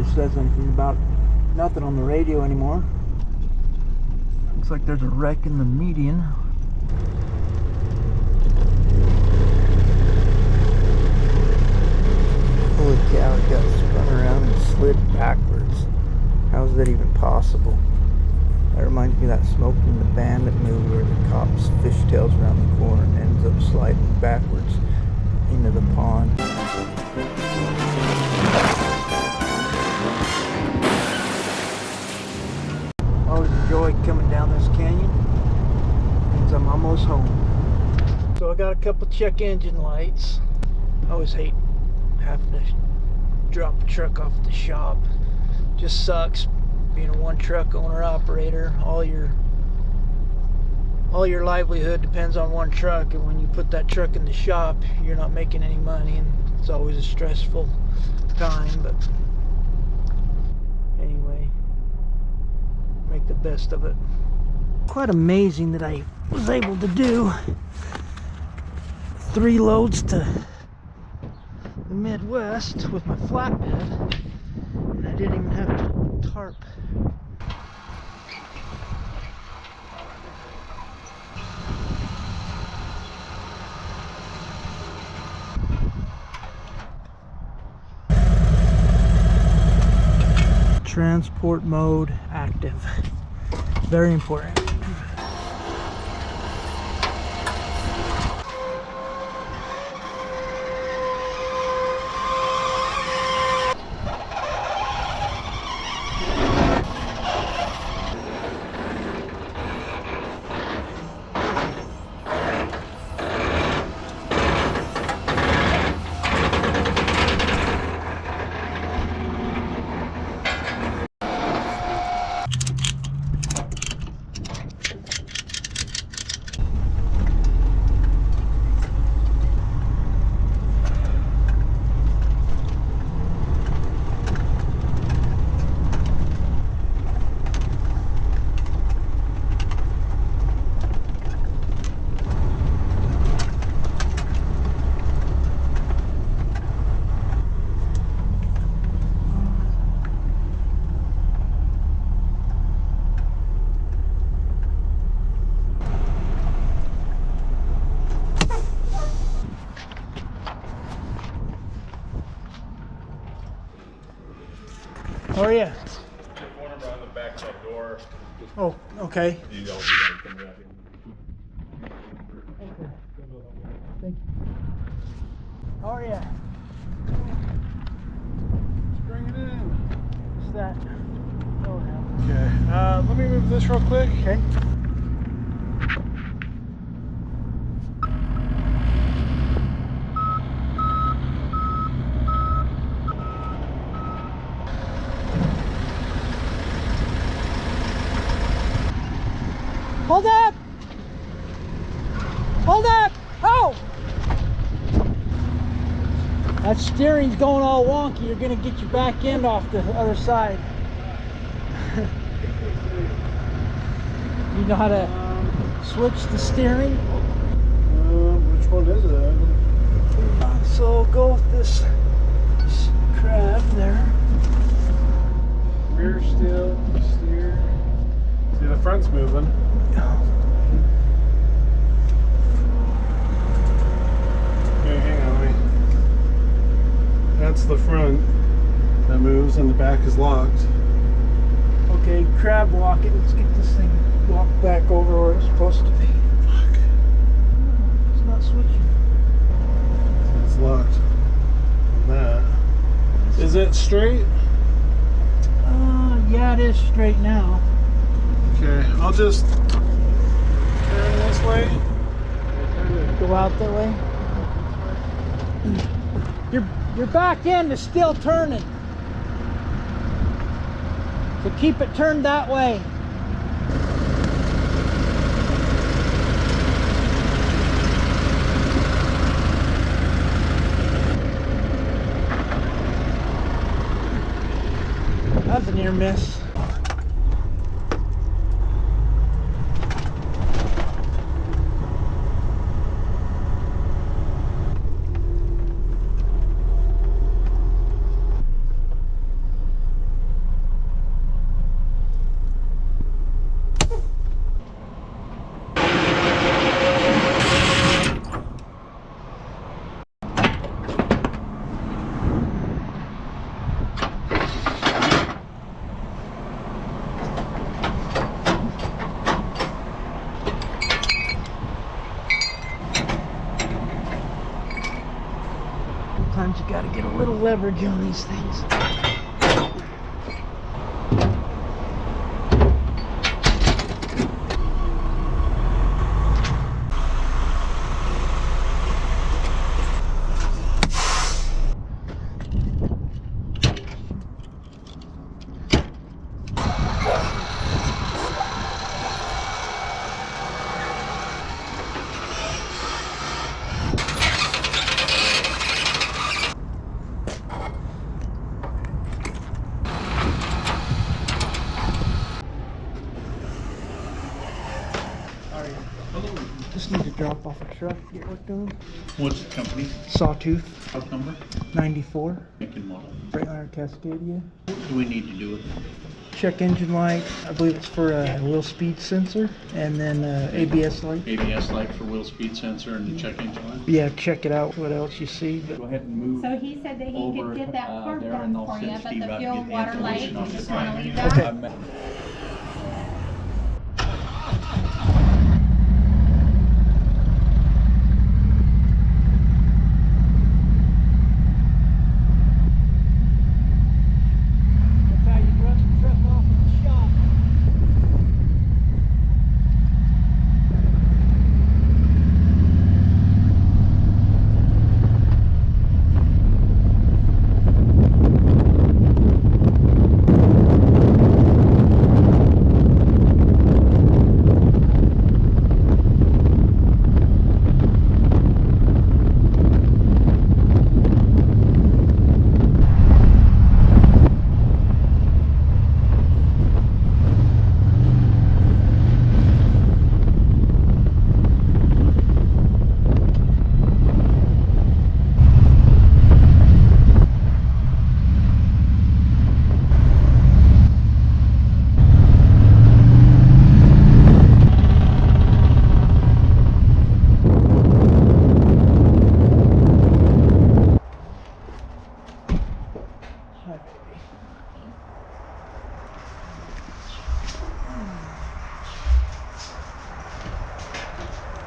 really says anything about nothing on the radio anymore. Looks like there's a wreck in the median. Holy cow, it got spun around and slid backwards. How is that even possible? That reminds me of that Smoke and the Bandit movie where the cop's fishtails around the corner and ends up sliding backwards into the pond. Always enjoy coming down this canyon. Means I'm almost home. So I got a couple check engine lights. I always hate having to drop a truck off at the shop. Just sucks being a one truck owner operator. All your livelihood depends on one truck, and when you put that truck in the shop, you're not making any money, and it's always a stressful time. But anyway, make the best of it. Quite amazing that I was able to do 3 loads to the Midwest with my flatbed, and I didn't even have to tarp. Transport mode active. Very important. How are you? Corner behind the back of that door. Oh, okay. You don't come back in. Okay. Thank you. How are you? Let's bring it in. What's that? Oh, yeah. Okay. Let me move this real quick. Okay. Hold up! Hold up! Oh! That steering's going all wonky. You're gonna get your back end off the other side. You know how to switch the steering? Which one is it? So go with this crab there. Rear still, steer. See, the front's moving. Okay, hang on, wait. That's the front that moves and the back is locked. Okay, crab walk it. Let's get this thing walked back over where it's supposed to be. Fuck. It's not switching. It's locked. That. Is it straight? Yeah, it is straight now. Okay, I'll just turn this way. Go out that way. Your back end is still turning. So keep it turned that way. That's a near miss. leverage on these things. Just need to drop off a truck, get work done. What's the company? Sawtooth, Truck number? 94, Make and model. Freightliner Cascadia. What do we need to do with it? Check engine light, I believe it's for a wheel speed sensor, and then ABS light. ABS light for wheel speed sensor and check engine light? Yeah, check it out, what else you see. Go ahead and move. So he said that he over, could get that carb there, done and I'll for you, send but Steve the out to fuel, get the water light, information on you the just wanna side. leave that? Okay. That's how you run the truck off at the shop. Hi.